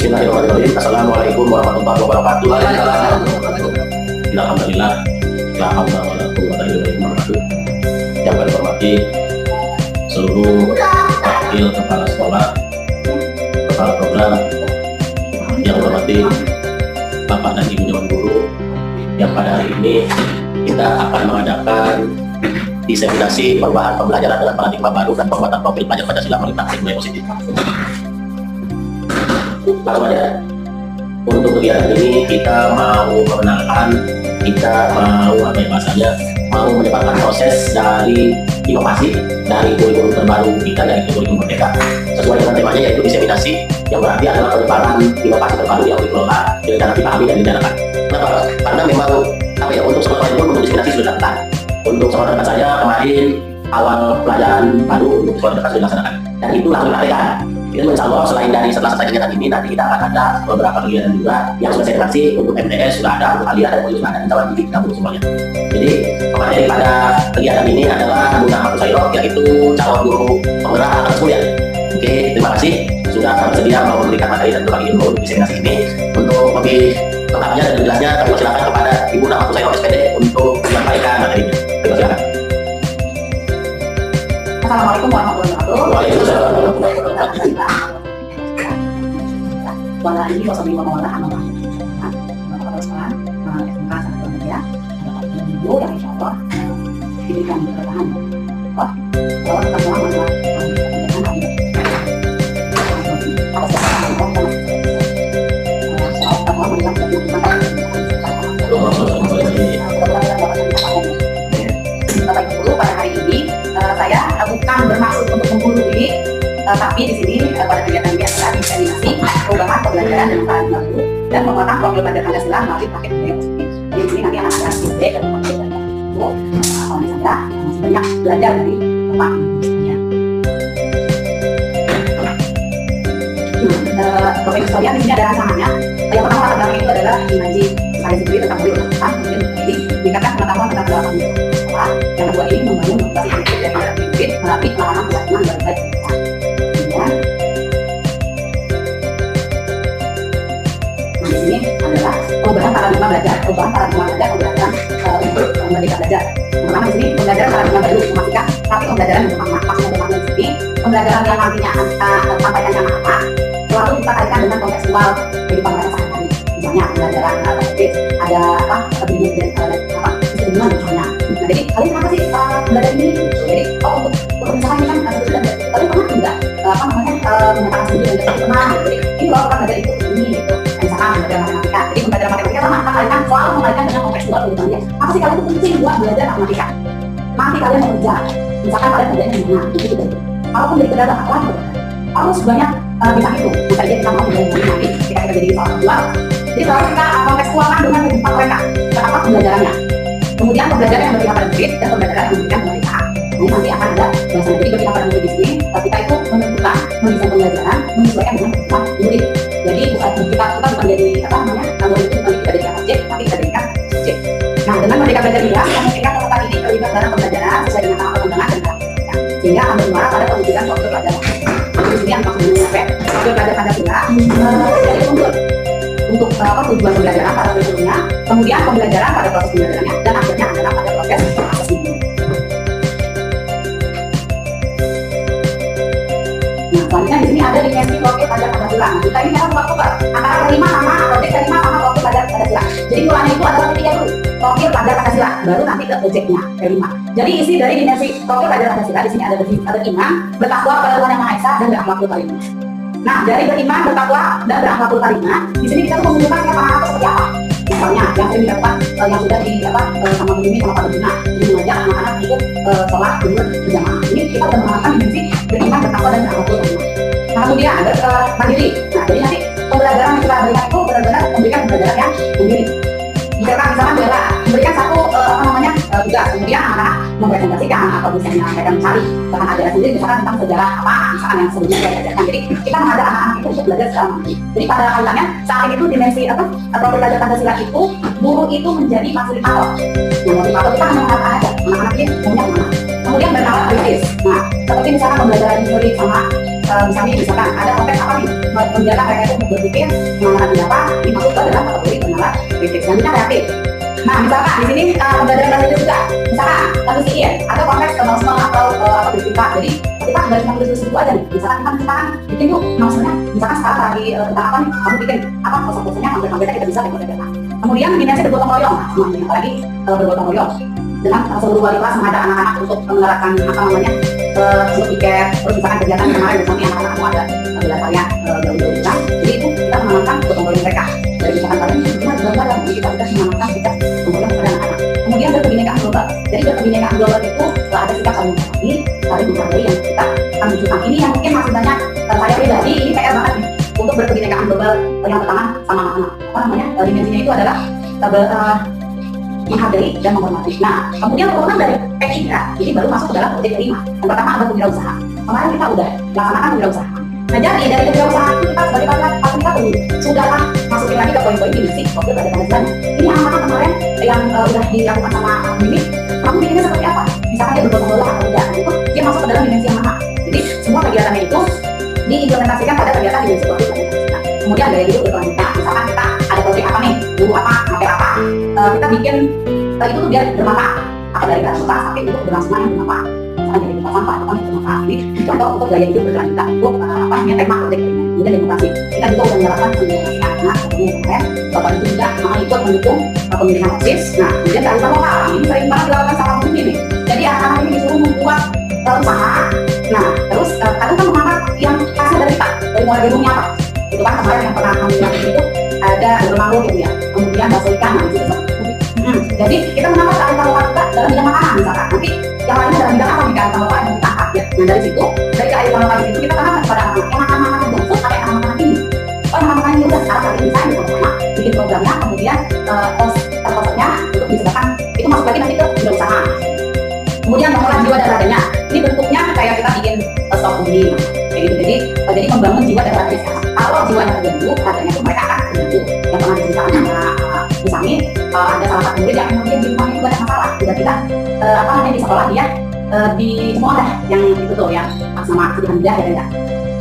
Bismillahirrahmanirrahim. Assalamualaikum warahmatullahi wabarakatuh. Alhamdulillah. La haula wala quwwata illa billah. Yang kami hormati seluruh wakil kepala sekolah, kepala program, yang hormati Bapak dan Ibu Dewan Guru, yang pada hari ini kita akan mengadakan diseminasi perubahan pembelajaran dengan paradigma baru dan penguatan profil pelajar Pancasila melalui praktik budaya positif. Para pelajar, untuk kegiatan ini kita mau mengenalkan, kita mau mau menyebarkan proses dari inovasi dari kurikulum terbaru kita, dari kurikulum merdeka sesuai dengan temanya, yaitu diseminasi, yang berarti adalah penyebaran inovasi terbaru yang dikelola dengan cara dipahami dan dijalankan. Kenapa? Karena memang untuk sekolah pun untuk diseminasi sudah dilakukan. Untuk sekolah dekat saya kemarin awal pelajaran baru untuk sekolah dekat sudah dilaksanakan, dan itu langsung dilakukan. Itu insya Allah selain dari setelah selesai kegiatan ini, nanti kita akan ada beberapa kegiatan juga yang sudah saya kasih. Untuk MTS sudah ada, untuk kalian dan sudah ada, insya Allah kita butuh semuanya. Jadi materi pada kegiatan ini adalah Bunda Matusayro, yaitu calon guru penggerak anak kuliah. Oke, terima kasih sudah bersedia mau memberikan materi dan berbagi ilmu diseminasi ini. Untuk lebih lengkapnya dan jelasnya kami persilakan kepada Ibu Matusayro SPD untuk menyampaikan materinya. Terima kasih. Assalamualaikum warahmatullahi wabarakatuh. Waalaikumsalam warahmatullahi wabarakatuh. Pada hari ini kami mau mengadakan Bapak sekarang SMK Satu Media, Bapak Ibu yang insya Allah diberikan keberkahan. Wah, kalau kita semua adalah Bapak Ibu, pada hari ini saya bukan bermaksud untuk menggurui, tapi di sini pada kegiatan ini adalah diseminasi perubahan pembelajaran dengan paradigma baru dan penguatan profil pelajar Pancasila melalui praktik budaya positif. Jadi di sini nanti anak-anak SD dan pelajar dari Ibu, kawan saya masih banyak belajar dari Bapak Ibu. Bapak Ibu sekalian, di sini ada rancangannya. Yang pertama adalah itu adalah imaji saya sendiri tentang budaya pendidikan, kemudian ini meningkatkan pengetahuan tentang belakang sekolah. Yang kedua ini membangun motivasi kritis dari para pemimpin melalui pengalaman pelatihan dan baik. Kemudian di sini adalah perubahan paradigma belajar, pembelajaran untuk merdeka belajar. Pertama di sini pembelajaran paradigma baru memastikan tapi pembelajaran yang bermakna. Maksudnya bermakna di sini pembelajaran yang nantinya akan kita sampaikan yang apa, selalu kita kaitkan dengan kontekstual kehidupan mereka sehari-hari. Misalnya pembelajaran ada apa kebimbingan dan apa keseimbangan misalnya. Nah, jadi kalian kenapa sih belajar ini? Jadi untuk misalkan ini kan kalian pernah tidak menyatakan sendiri dan pernah. Jadi ini loh kan belajar itu ini gitu. Misalkan belajar matematika. Jadi belajar matematika sama kalian kan selalu mengaitkan dengan kontekstual kehidupannya. Apa sih kalian itu penting buat belajar matematika? Nanti kalian mau kerja, misalkan kalian kerjanya di mana, gitu. Kalaupun jadi pedagang apa harus banyak bisa itu. Bisa aja kita mau belajar nanti kita jadi seorang jual. Jadi kalau kita kontekstualkan dengan kehidupan mereka, apa pembelajarannya. Kemudian pembelajaran yang berpihak pada murid dan pembelajaran yang memberikan kemerdekaan. Ini nanti akan ada bahasanya. Jadi berpihak pada murid di sini, kita itu menentukan mendesain pembelajaran menyesuaikan dengan kebutuhan murid. Jadi kita bukan jadi apa namanya, murid itu bukan kita jadikan objek, tapi kita jadikan subjek. Nah, dengan merdeka belajar ini, memungkinkan peserta ini terlibat dalam pembelajaran sesuai dengan tahap perkembangan dan tahap pendidikan, sehingga akan bermuara pada perwujudan profil pelajar. Jadi di sini yang maksudnya profil pelajar Pancasila jadi untuk tujuan pembelajaran pada kurikulumnya, kemudian pembelajaran pada proses pembelajarannya, dan akhirnya adalah pada proses asesmennya. Nah, selanjutnya di sini ada dimensi profil pelajar Pancasila. Nah, kita ini memang tukar antara terima sama objek terima sama profil pelajar Pancasila. Jadi mulanya itu adalah ketiga dulu, profil pelajar Pancasila, baru nanti ke objeknya terima. Jadi isi dari dimensi profil pelajar Pancasila di sini ada iman, bertakwa kepada Tuhan Yang Maha Esa, dan berakhlakul karimah. Nah, dari beriman, bertakwa, dan berakhlakul karimah, di sini kita tuh menunjukkan siapa anak seperti apa. Misalnya, yang sering dilakukan, yang sudah di sama Bumi sama Pak Bina, jadi mengajak anak-anak untuk sholat dulu berjamaah. Ini kita sudah mengenalkan dimensi beriman, bertakwa, dan berakhlakul karimah. Nah, kemudian ada mandiri. Nah, jadi nanti pembelajaran yang kita berikan itu benar-benar memberikan pembelajaran yang mandiri. Misalkan memberikan satu tugas, kemudian anak-anak mempresentasikan atau misalnya mereka mencari bahan ajaran sendiri, misalkan tentang sejarah apa, misalkan yang sebelumnya saya ajarkan. Jadi kita mengajak anak-anak itu untuk belajar secara mandiri. Jadi pada kaitannya saat ini tuh dimensi profil pelajar Pancasila itu guru itu menjadi fasilitator. Nah, motivator kita hanya mengatakan aja anak-anak ini punya mana. Kemudian bernalar kritis. Nah, seperti misalkan pembelajaran historik sama misalkan ada konteks apa nih, menjaga mereka itu berpikir mengenai apa, ini masuk ke dalam kategori pengenalan kritis. Selanjutnya kreatif. Nah, misalkan di sini pembelajaran bahasa Inggris juga, misalkan lalu sihir atau konteks announcement atau bercerita. Jadi kita nggak cuma tulis itu aja nih. Misalkan kita kan bikin yuk announcement-nya. Misalkan sekarang lagi tentang apa nih, kamu bikin apa poster-posternya, hampir-hampirnya kita bisa bikin. Kemudian dimensi bergotong royong. Nah, semuanya apalagi bergotong royong dengan seluruh wali kelas mengajak anak-anak untuk menerapkan apa namanya untuk tiket, terus misalkan kegiatan kemarin misalnya anak-anak mau ada belajarnya jauh-jauh kan. Jadi itu kita menanamkan gotong royong mereka. Dari misalkan kalian kita belajar, jadi kita bisa menanamkan sikap gotong royong kepada anak-anak. Kemudian berkebinekaan global. Jadi berkebinekaan global itu ada sikap saling menghormati, saling menghargai yang kita akan tunjukkan. Ini yang mungkin masih banyak saya pribadi ini PR banget nih untuk berkebinekaan global yang pertama sama anak-anak. Apa namanya dimensinya itu adalah menghargai dan menghormati. Nah, kemudian turunan dari P3, ini baru masuk ke dalam proyek kelima. Yang pertama ada kewirausahaan. Kemarin kita udah laksanakan kewirausahaan. Nah, jadi dari kewirausahaan itu kita sebagai fasilitator sudahlah masukin lagi ke poin-poin dimensi fokus pada penghasilan. Ini anak-anak kemarin yang udah dilakukan sama Mimi, kamu bikinnya seperti apa? Misalkan dia bergotong royong atau tidak, itu dia masuk ke dalam dimensi yang mana? Jadi semua kegiatannya itu diimplementasikan pada kegiatan dimensi fokus pada penghasilan. Kemudian dari itu berkelanjutan. Misalkan kita ada proyek apa nih, guru apa, pakai apa, kita bikin itu tuh biar bermanfaat. Apa dari kertas tapi untuk berlangsung yang bermanfaat. Misalkan dari tempat sampah atau kan bermanfaat. Ini contoh untuk gaya hidup berkelanjutan. Untuk apa namanya tema proyek ini. Kemudian demokrasi. Kita juga udah menerapkan demokrasi anak, kemudian kemarin bapak itu juga ikut mendukung pemilihan OSIS. Nah, kemudian kearifan lokal ini sering banget dilakukan sama pemimpin nih. Jadi anak-anak ini disuruh membuat usaha. Nah, terus kadang kan mengangkat yang hasil dari kita, dari mulai gedungnya apa. Itu kan kemarin yang pernah kami lakukan itu ada bermangu gitu ya. Kemudian bakso ikan, nah, gitu. Jadi kita mengangkat kearifan lokal kita dalam bidang makanan misalkan. Nanti yang lainnya dalam bidang apa nih kearifan lokal yang kita angkat ya. Nah, dari situ, dari kearifan lokal itu kita tanamkan kepada anak-anak. Yang makan-makan jemput pakai anak-anak ini. Oh, makan-makan ini udah sekarang kali ini saya sama bikin programnya, kemudian posternya untuk disediakan. Itu masuk lagi nanti ke bidang usaha. Kemudian mengolah jiwa dan raganya. Ini bentuknya kayak kita bikin stok undi, kayak gitu. Jadi membangun jiwa dan raga. Kalau jiwanya terganggu, raganya itu mereka akan terganggu. Yang pernah diceritakan sama Usami, ada salah satu murid yang kemudian di rumah itu banyak masalah. Sudah kita apa namanya di sekolah dia di semua ada yang itu tuh yang sama sedih dia ya.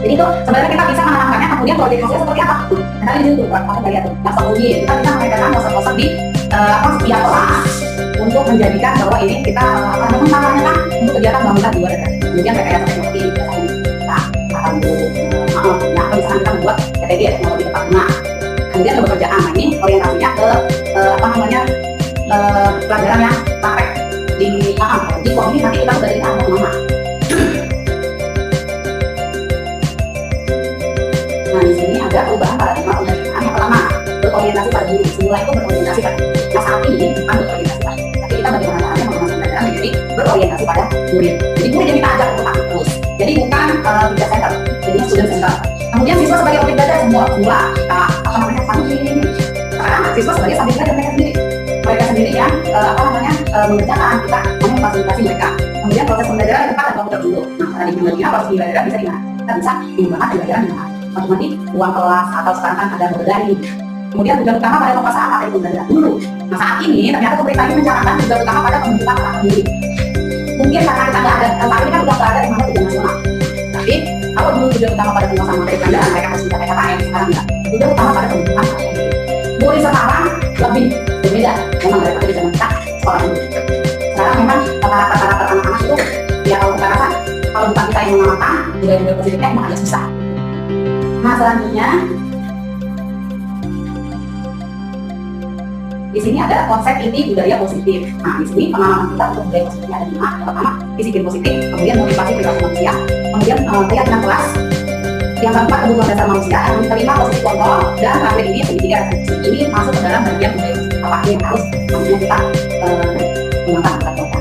Jadi itu sebenarnya kita bisa menanamkannya, kemudian kalau jadi hasilnya seperti apa? Nah, tadi itu apa tadi ya tuh, yang stok undi. Kita bisa menanamkan poster-poster di setiap kelas untuk menjadikan bahwa ini kita namanya kan untuk kegiatan bangunan jiwa dan raga. Kemudian rekayasa teknologi biasanya kita akan ya misalkan kita membuat TTD teknologi tepat guna. Kemudian ke pekerjaan, nah ini orientasinya ke apa namanya pelajaran yang praktek di kok ini nanti kita sudah jadi anak mama. Nah di sini ada perubahan paradigma pembelajaran. Yang pertama berorientasi pada guru. Semula itu berorientasi pada guru. Nah saat ini bukan berorientasi pada guru, tapi kita bagaimana caranya menggunakan pembelajaran menjadi berorientasi pada murid. Jadi murid yang kita ajak untuk aktif terus. Jadi bukan teacher center, jadinya student center. Kemudian siswa sebagai objek belajar semula kita apa namanya sambil ini. Sekarang siswa sebagai sambil belajar mereka sendiri yang apa namanya mengerjakan kita memfasilitasi mereka. Kemudian proses pembelajaran tepat dan komputer dulu. Nah tadi pembelajaran proses pembelajaran bisa dimana? Kita bisa menggunakan pembelajaran dengan otomatis uang kelas atau sekarang kan ada berdaring. Kemudian tujuan utama pada penguasaan materi pembelajaran dulu. Nah saat ini ternyata pemerintah ini mencanangkan tujuan utama pada pembentukan anak sendiri. Mungkin karena kita nggak ada, saat ini kan udah nggak ada yang namanya tujuan nasional. Tapi kalau dulu tujuan utama pada penguasaan materi pembelajaran mereka masih bisa PKKM, sekarang enggak. Tujuan utama pada pembentukan anak sendiri. Murid sekarang lebih berbeda memang daripada di zaman kita sekolah dulu. Sekarang memang rata-rata anak-anak itu ya kalau kita rasa kalau bukan kita yang mengamalkan budaya-budaya positifnya emang agak susah. Nah selanjutnya di sini ada konsep inti budaya positif. Nah di sini pengalaman kita untuk budaya positifnya ada 5. Yang pertama disiplin positif, kemudian motivasi perilaku manusia, kemudian keyakinan kelas, yang keempat kebutuhan dasar manusia, yang kelima positif kontrol, dan terakhir ini segitiga refleksi. Ini masuk ke dalam bagian budaya positif apa yang harus nantinya kita gunakan kita coba.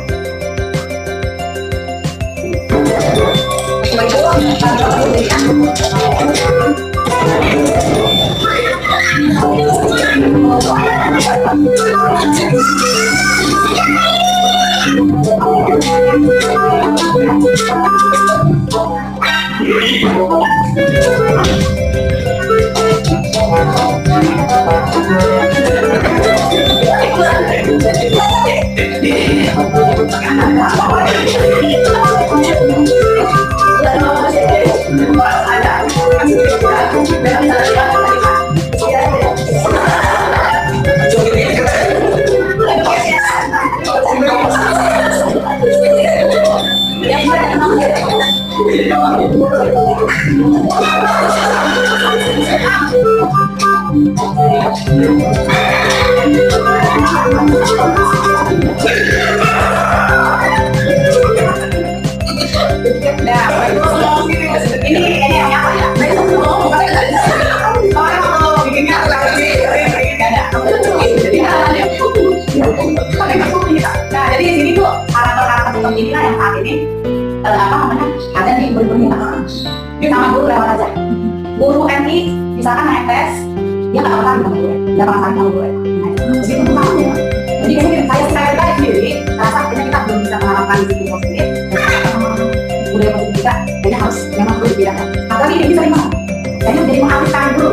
Nah, ini yang apa ya? Bikinnya nah, jadi di sini tuh karakter-karakter seperti inilah yang saat ini apa namanya ada di guru-gurunya sama guru lewat aja. Guru MI misalkan naik tes, dia nggak pernah sama guru, nggak pernah sama guru. Jadi itu namanya. Jadi kayaknya saya sendiri rasa kayaknya kita belum bisa menerapkan disiplin positif. Budaya positif kita kayaknya harus memang perlu dipindahkan. Apalagi ini bisa dimana? Kayaknya jadi mengalihkan dulu.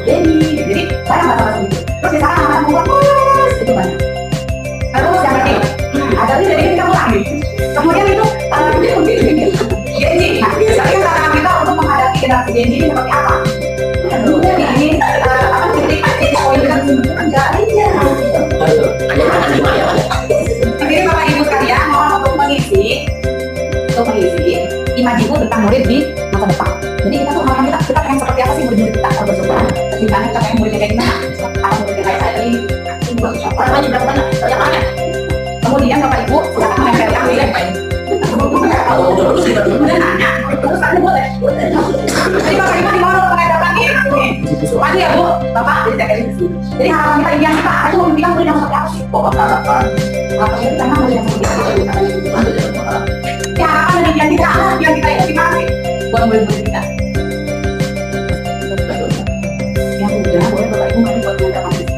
Jadi saya nggak salah begitu. Terus misalkan anak membuat itu banyak. Terus yang penting ada jadi kita mulai. Kemudian itu Genji. Nah, misalnya tantangan kita untuk menghadapi generasi Genji ini seperti apa? Kemudian ini apa titik poin kita enggak aja. Jadi Bapak Ibu sekalian mohon untuk mengisi imajiku tentang murid di masa depan. Jadi kita tuh harapan kita pengen seperti apa sih murid-murid kita kalau bersyukur. Misalnya kita pengen muridnya kayak gimana? Atau muridnya kayak saya tadi orangnya berapa banyak? Banyak banget. Kemudian Bapak Ibu silakan menempelkan nilai baik. Kemudian nanya, terus tanya boleh. Jadi Bapak Ibu dimana menempelkan ini? Pasti ya Bu, Bapak jadi saya kayak gitu. Jadi harapan kita impian kita itu memberikan murid yang seperti apa sih? Pokok harapan. Apa itu karena murid yang seperti apa? Ya harapan dan impian kita itu gimana sih? Buat murid-murid kita. Yang udah boleh Bapak Ibu mari buat menempelkan di sini.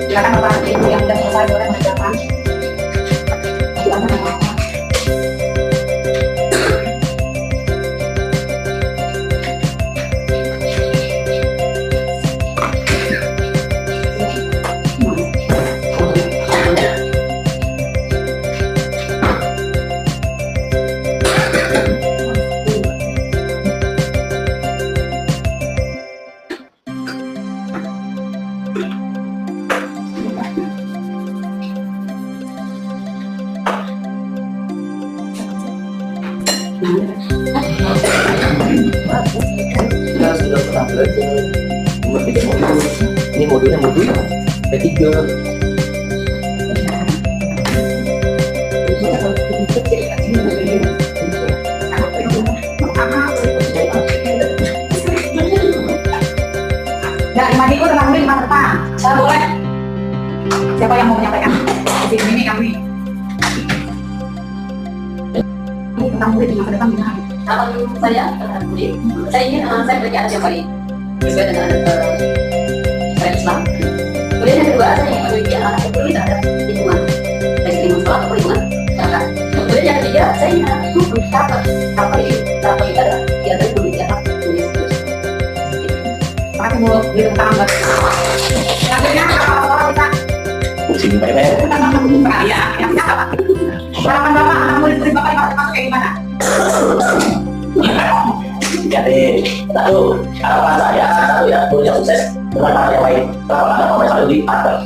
Silakan Bapak Ibu yang sudah selesai boleh mengerjakan. Silakan Bapak. Kita sudah pernah belajar nomor 3 modul. Ini modulnya modul P3. Nah, imajiku tentang murid di masa depan. Boleh. Siapa yang mau menyampaikan? Ini kami. Tentang murid di masa depan gimana? Kalau menurut saya terhadap murid, saya ingin saya berikan yang baik sesuai dengan syariat Islam. Kemudian yang kedua, saya ingin memiliki anak yang peduli terhadap lingkungan, baik lingkungan sekolah atau lingkungan masyarakat. Kemudian yang ketiga, saya ingin anak itu memiliki karakter kita adalah dia dari memiliki anak tulis. Pakai mau hitung tangan. Selanjutnya kalau sekolah kita Pusing PPR. ya, yang siapa? Harapan Bapak anak murid-murid Bapak yang masuk kayak gimana? Jadi harapan saya ya punya sukses dengan cara yang baik. Kenapa? Karena pemain selalu diatur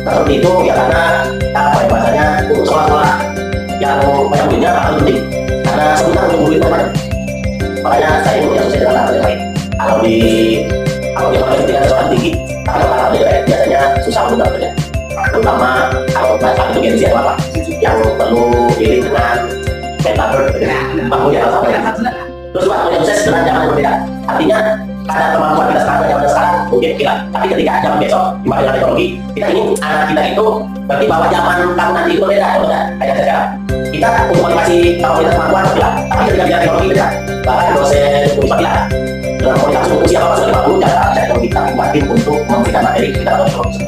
seperti itu ya, karena apa ya bahasanya untuk sekolah-sekolah yang banyak muridnya akan penting karena sebentar untuk murid teman. Makanya saya punya sukses dengan cara yang baik. Kalau di ketika sekolah tinggi, kalau biasanya susah untuk dapatnya. Terutama kalau bahasa itu Gen Z atau apa yang perlu diri dengan metaverse, bangun ya sama ya. Terus waktu yang sukses dengan zaman yang berbeda. Artinya ada kemampuan kita sekarang dengan zaman sekarang mungkin kita, tapi ketika zaman besok dimana dengan teknologi, kita ingin anak kita itu berarti bahwa zaman kamu nanti itu beda, kayak sekarang. Kita untuk motivasi kapasitas kemampuan beda, tapi ketika bicara teknologi beda. Bahkan dosen untuk kita dalam kualitas usia apa sudah 50 cara teknologi kita buatin untuk memberikan materi kita atau teknologi.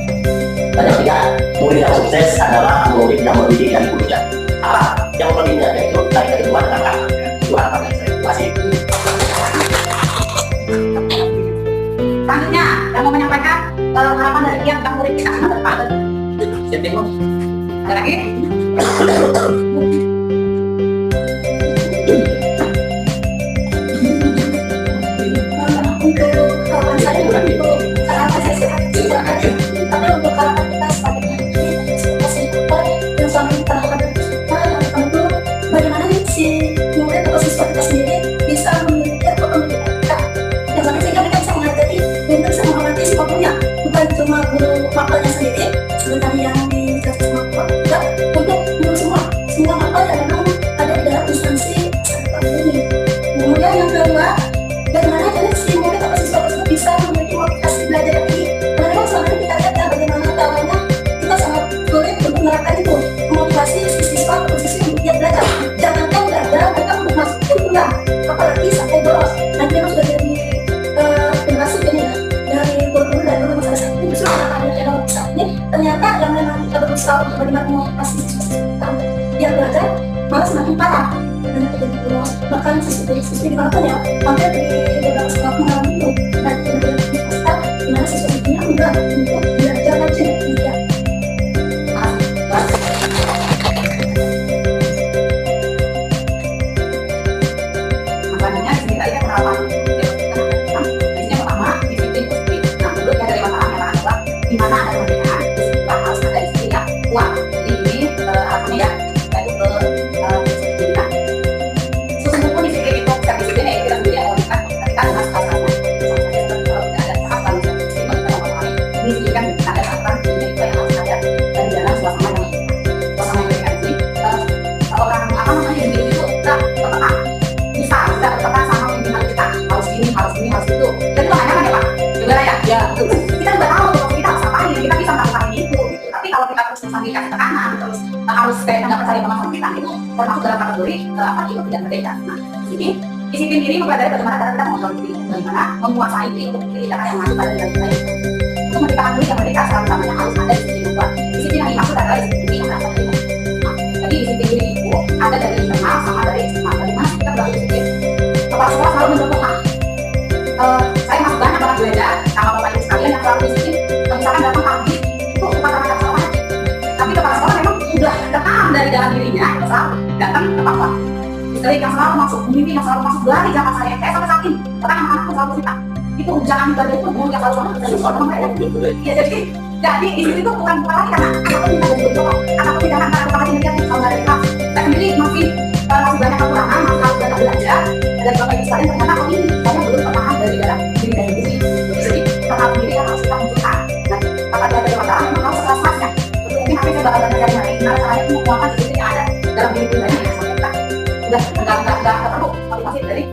Dan yang ketiga, murid yang sukses adalah murid yang mendidik dari gurunya. Apa yang mendidiknya yaitu dari kehidupan dan anak. Itu harapan saya. Terima kasih. Selanjutnya, yang mau menyampaikan harapan dari dia tentang murid kita masa depan. Ada lagi? Untuk harapan saya harapan saya sehat juga, tapi untuk harapan kita sebagai manusia kita organisasi sama keluarga untuk mengurus semua hal yang memang ada di dalam instansi seperti ini. Kemudian yang kedua, bagaimana jadi mungkin apa siswa tersebut bisa memiliki motivasi belajar yang tinggi. Karena memang selama ini kita lihat ya bagaimana tahunya kita sangat sulit untuk menerapkan itu, memotivasi siswa atau siswi untuk giat belajar. Jangankan belajar, mereka untuk masuk kuliah, apalagi sampai bolos. Nanti memang sudah jadi termasuk ini ya, dari kurikulum dan kurikulum masa ini justru karena ada channel besar ini ternyata yang memang kita berusaha untuk bagaimana memotivasi siswa giat belajar malah semakin parah dan terjadi bolos. Bahkan siswi di mana ya hampir di beberapa sekolah mengalami itu, dan kemudian di swasta di mana siswa-siswinya enggak untuk belajar rajin ya. Makanya di sini tadi kan harapan yang pertama disiplin positif. Nah, menurut dari masalahnya adalah di mana ada perbedaan disiplin harus ada disiplin yang kuat. Jadi ini artinya ya yaitu kedisiplinan. Sesungguhnya disiplin itu bukan disiplin yang kita sendiri yang melakukan ketika dengan sasaran. Kalau tidak ada sasaran dan disiplin kita memahami ini kan ada sasaran ini itu yang harus ada dan dalam suasana yang baik di sini. Orang apa namanya yang itu kita tetap bisa berperan sama pimpinan kita harus ini harus itu dan itu hanya kan ya Pak juga lah ya kita juga tahu tuh kita harus ngapain kita bisa melakukan ini itu gitu. Tapi kalau kita terus sambil kasih tekanan terus harus kayak nggak percaya sama kita itu termasuk dalam kategori apa itu tidak merdeka. Nah di sini disiplin diri mempelajari bagaimana cara kita mengontrol diri, bagaimana menguasai diri untuk diri kita yang masuk pada dalam kita itu untuk menciptakan diri yang merdeka secara utamanya harus ada disiplin yang kuat. Disiplin yang dimaksud adalah disiplin diri yang merasa terima. Jadi disiplin diri itu ada dari internal sama dari eksternal. Bagaimana kita berlaku disiplin? Kepala sekolah selalu mencontohkan. Saya masuk banyak banget belajar sama bapak ibu sekalian yang selalu disiplin. Misalkan datang pagi itu bukan karena sekolah, tapi kepala sekolah memang sudah tertanam dari dalam dirinya selalu datang tepat waktu. Istri yang selalu masuk, pemimpin yang selalu masuk dari zaman saya sampai saat ini. Bahkan anak-anakku selalu cerita. Itu jangan ibadah itu guru yang selalu masuk dari sekolah mereka. Ya jadi di situ itu bukan lagi karena anakku tidak berdoa, anakku tidak akan ada kapasitas yang kalau dari kelas. Saya sendiri masih banyak kekurangan, masih harus banyak belajar. Dan bapak ibu sekalian ternyata oh ini saya belum tertahan dari dalam diri saya sendiri. Jadi tetap diri yang harus kita munculkan. Dan kata dia dari masalah memang harus kelas-kelasnya. Mungkin nanti saya bakal belajar hari gimana caranya menguapkan diri yang ada dalam diri pribadi yang sampai kita udah nggak ketemu motivasi dari.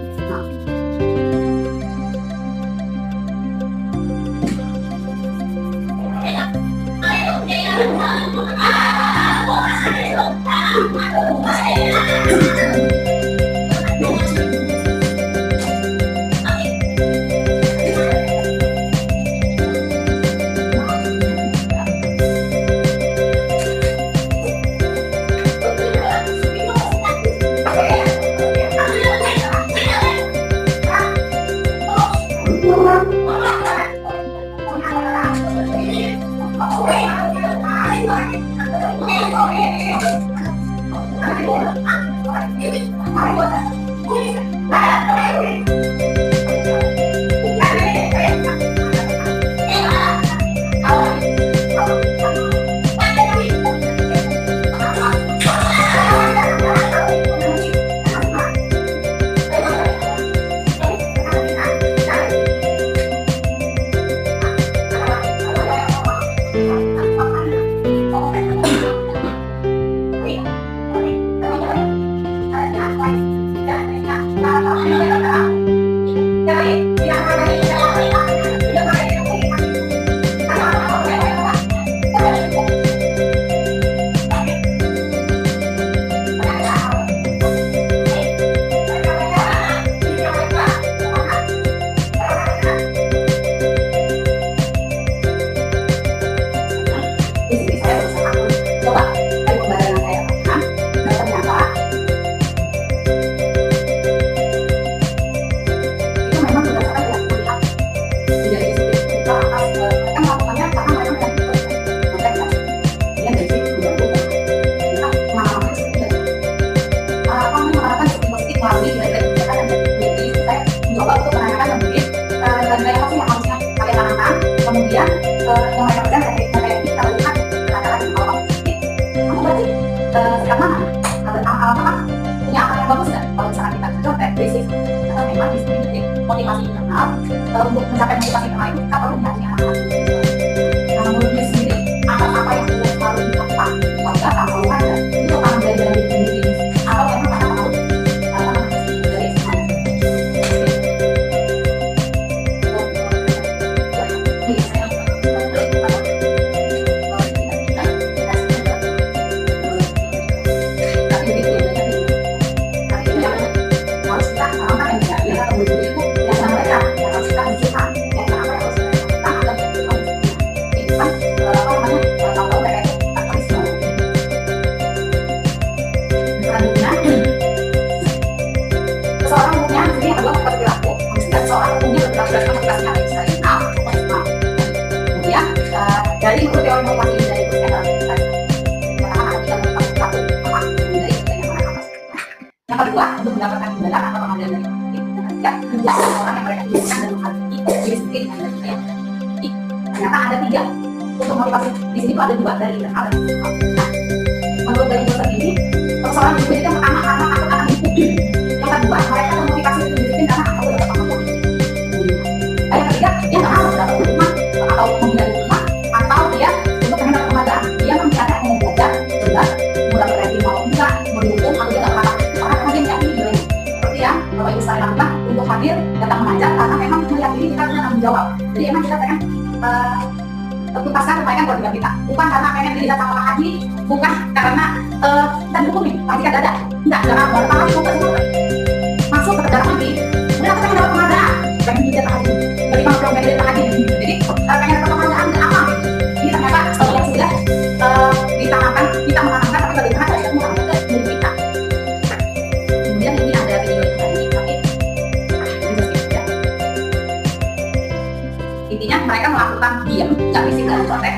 Kemudian yang mereka pegang kayak ini kalau lihat katakan kalau positif, kamu berarti sikap mana? Apakah punya akal yang bagus nggak? Kalau misalkan kita coba basic atau memang disiplin motivasi internal untuk mencapai motivasi internal itu kita perlu punya anak-anak. Nah, menurut dia sendiri apa yang selalu dilakukan berdasarkan motivasinya ada misalnya kemudian dari menurut teori motivasi ini dari kesehatan mengatakan ada 3 motivasi pelaku utama dari kegiatan atas. Yang kedua, untuk mendapatkan imbalan atau penghargaan dari ketiga, menjadi orang yang mereka inginkan dan menghargai diri sendiri dan dari saya. Ternyata ada 3 untuk motivasi di sini tuh ada 2 dari internal dan eksternal. Nah, menurut dari dosen ini, persoalan itu yang pertama karena takut akan dipuji. Yang kedua, mereka termotivasi untuk disiplin karena takut dapat penghargaan. Yang ketiga, dia nggak harus dapat hukuman atau menghindari hukuman atau dia untuk pengen dapat penghargaan. Dia memikirkan mau belajar, belajar, mulai berarti mau enggak, mau dihukum atau dia nggak pernah karena dia meyakini dirinya. Seperti yang Bapak Ibu saya lakukan untuk hadir datang mengajar karena memang meyakini kita punya tanggung jawab. Jadi emang kita pengen tuntaskan kebaikan keluarga kita, bukan karena pengen dilihat sama Pak Haji, bukan karena kita dukung nih, Pak Haji kan ada, enggak, karena baru Pak Haji masuk ke dalam hati, udah aku pengen dapat penghargaan, pengen dilihat Pak Haji, jadi kalau belum pengen dilihat Pak Haji, jadi pengen dapat penghargaan dan apa? Ini ternyata yang sudah ditanamkan, kita menanamkan, tapi bagaimana cara kita menanamkan ke diri kita. Kemudian ini ada video yang tadi, tapi intinya mereka melakukan diam, nggak fisik dan contek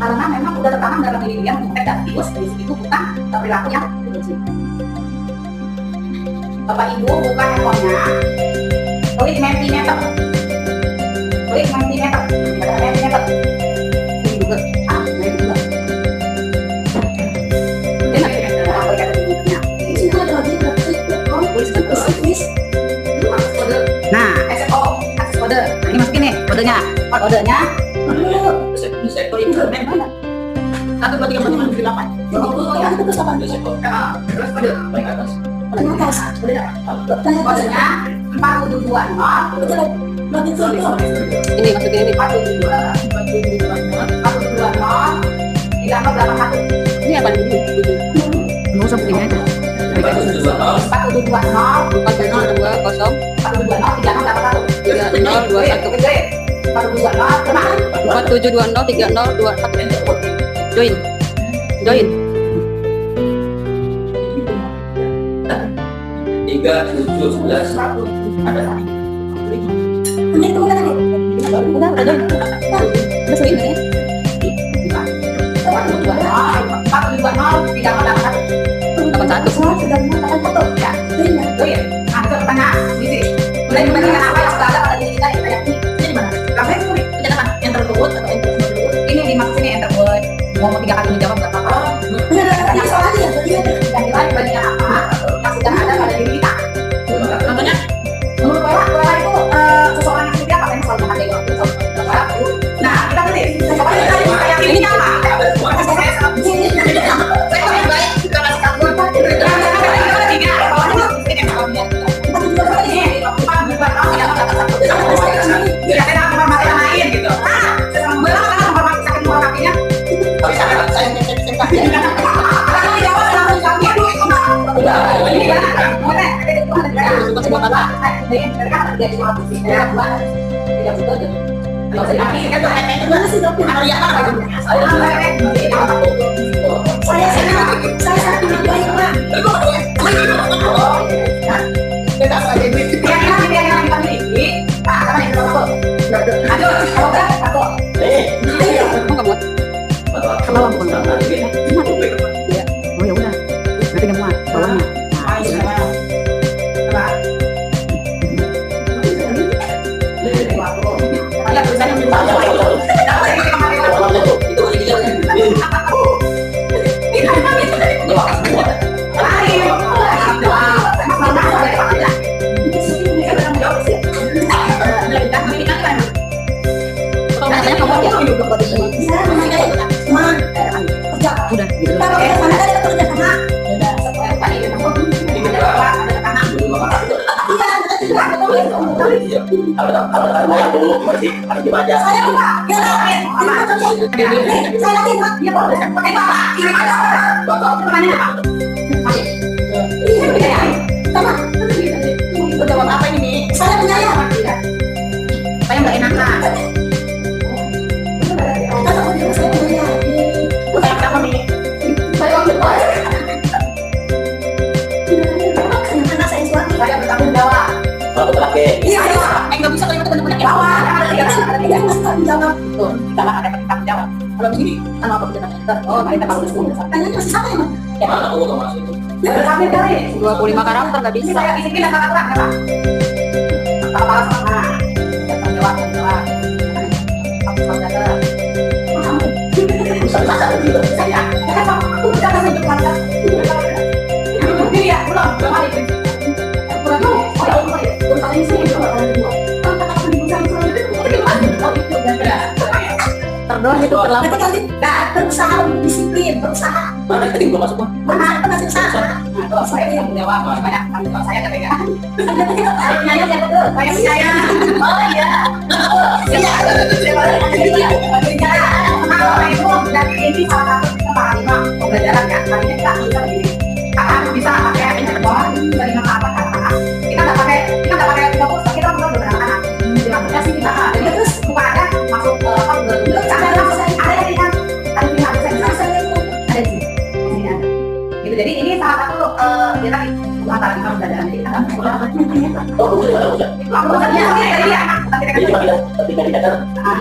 karena memang udah tertanam dalam diri dia contek dan tius dari situ bukan perilaku yang lucu. Bapak Ibu buka handphonenya, klik mentimeter, ada mentimeter, ini juga, ini juga. Dia nggak bisa klik ada mentimeternya. Itu ada lagi praktik tulis. Nah, SSO, akses kode. Nah, ini masukin nih kodenya. Kodenya. Sektor internet mana? 1, 2, 3, 4, 5, 6, 7, 8. Oh, ya, itu terus apa? Sektor Terus kode. paling atas. Paling atas. Kodenya 4720. Betul. Lagi tuh. Ini masukin ini. 4720. 3081. Ini apa nih? Nggak usah begini aja. 4720. 4020 3021. Join. 3, 7, 11 ada. Ini itu mana nih? Udah join. Udah join ya. 81. Semua sudah mengatakan foto. Ya, Ini ya. join. Nah, itu pertanyaan di sini. Mulai membandingkan apa yang sudah ada pada diri kita yang kita yakini. Ini di mana? Kamu yang sulit. Ucapan enter tersebut atau enter tersebut. Ini dimaksud ini enter word. Mau 3 kali menjawab nggak apa-apa. Ini ada yang soal aja ya. Berarti ya. Dan nilai dibandingkan apa yang sudah ada pada diri kita. Contohnya, menurut Lola itu seseorang yang seperti apa? Yang selalu menghargai waktu. Nah, kita tulis. Pokoknya kita yakini apa? Saya sangat saya lebih baik karena sekarang gue ada 3. Bawahnya masukin yang kalau lihat. Ini 4 bukan kamu yang dapat 1. Tidak ada informasi yang lain gitu. Nah, sekarang gue lah informasi sakit luar kakinya. Saya cek. Karena tidak ada langsung kaki aduh itu mah. Ini kan, boleh. Ada sebuah kata. Jadi mereka ada dari suatu sisi. Tidak betul. Kalau saya pikir itu Mana sih dok? ya kan. Saya sangat baik pak. Kamu nggak buat? Kalau bukan Oh ya udah, berarti nggak muat bawahnya. Ya tulisannya Saya menanya teman kerja. udah gitu. Kita kalau ke sana ada kerja sama. Saya lupa. Ya lah. Saya lagi pak. Dia boleh pakai bapak. Pertanyaan apa? Iya. Sama. Itu jawab apa ini? Saya penyayang. Saya nggak enakan. Kalau dia saya penyayang. Saya apa nih? Saya lupa. Anak saya suami. Saya bertanggung jawab. Kalau nggak bisa kalau itu banyak Bawa, Kita masih tanggung jawab. Tuh, kita lah ada tanggung jawab. kalau begini kan apa kita Oh, kita tahu dulu. Tanya masih sama ya, Mak? Mana aku nggak masuk itu? Kami kali. 25 karakter nggak bisa. Saya di sini ada aturan, apa? Apa sama? Tanggung jawab. Aku saudara. Bisa gitu. Saya, aku udah masuk kelas. Ini ya, belum balik. Kurang tuh, oh ya, terus kali ini saya juga orang tua. Kalau kata aku dibuka itu, oh itu udah. Terdoa itu terlambat. Berarti kalian berusaha untuk disiplin, berusaha. Mana tadi belum masuk mah? Benar, itu masih usaha. Nah, kalau saya tanggung jawab, banyak tanggung jawab saya katanya. Saya punya ya, betul. Saya percaya. Oh iya. Iya. Kalau itu dan ini salah satu paradigma pembelajaran ya. Tadinya kita bisa begini. Kakak bisa pakai handphone, bisa lima apa kata. Kita nggak pakai fokus, kita bukan beberapa anak. Maksudnya sih kita. Jadi terus bukan ada masuk apa belum ada yang bisa ada yang tidak ada yang bisa ada di sini ada. Gitu jadi ini salah satu kita bukan paradigma pembelajaran kita kan. Oh, bukan ya, bukan. Aku tadinya dari dia. Jadi cuma ketika kita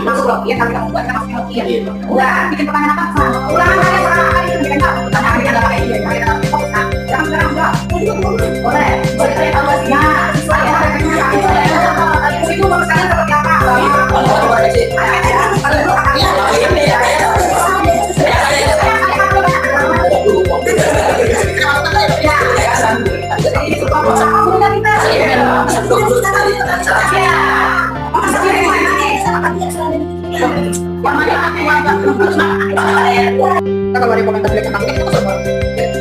Masuk loh, iya kami kamu buat kita masuk iya. Iya. Udah bikin pertanyaan apa? Ulangan aja kali ini kita pertanyaan kita pakai iya, kali kita pakai fokus kan. Sekarang enggak. Boleh. Boleh saya tahu sih. Nah, saya kali itu mau sekalian seperti apa? Kalau ada komentar jelek tentang kita semua.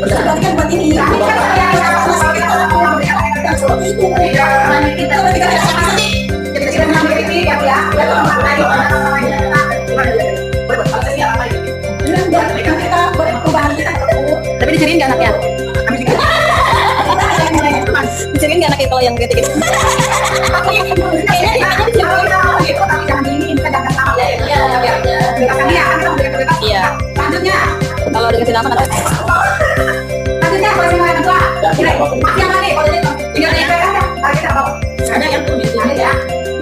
Sebaliknya buat ini. Seperti itu. Kita perubahan kita. Tapi diciriin nggak anaknya? Diciriin nggak anaknya kalau yang kritik itu? Iya. Selanjutnya, Kalau dikasih nama nanti. selanjutnya posisi yang kedua. Masih yang mana nih? Tinggal di ada kita bawa. Ada yang tuh ada ya.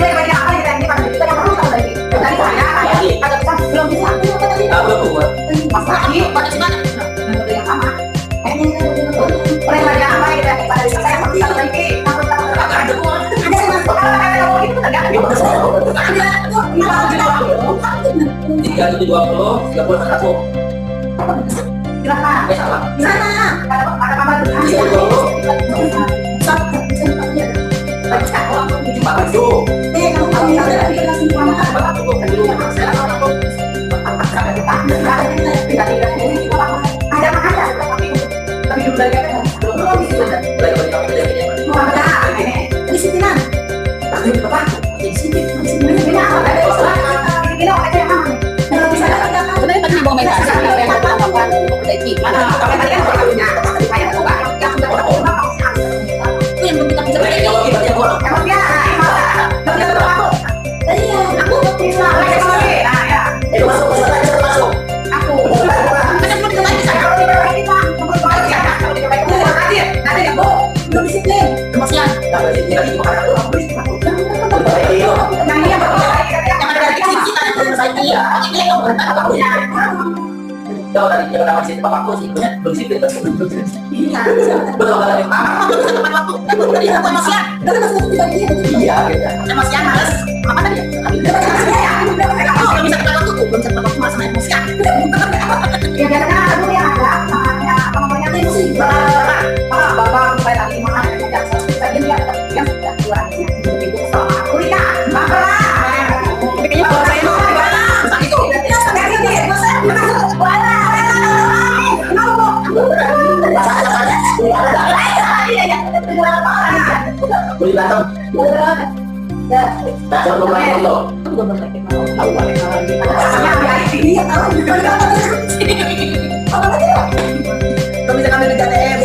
Dia bagian apa ya? Ini pada kita yang perlu tahu lagi. Tadi saya ada bisa belum bisa. belum buat. Mas lagi pada mana? Yang sama. Oleh bagian apa ya? Pada bisa saya perlu tahu lagi. Tiga itu 20, 31. Silakan. Salah. Sana. Ada kabar Kedisiplinan. Sebenarnya tadi mau main kasih apa yang kita lakukan untuk perbaiki. Itu yang belum kita bisa perbaiki. Tadi ya, aku nggak bisa. Itu masuk. Belum disiplin. Emosian. Jauh dari jalan sini bapakku sih, belum sipil. Betul kata Tadi aku emosian. Udah masuk ke bagian. iya, gitu. Emosian males. Apa tadi? Kalau bisa kita waktu tuh, belum bisa kita waktu males sama emosian. Ya biasanya ada yang ada namanya apa namanya emosi. Bapak supaya tadi makan yang yang sudah kurangnya itu sama kuliah. Kayaknya kalau saya mau gimana? Itu. Boleh datang. Datang ke rumah lo. Tahu balik lagi. Kalau bisa ngambil di KTM.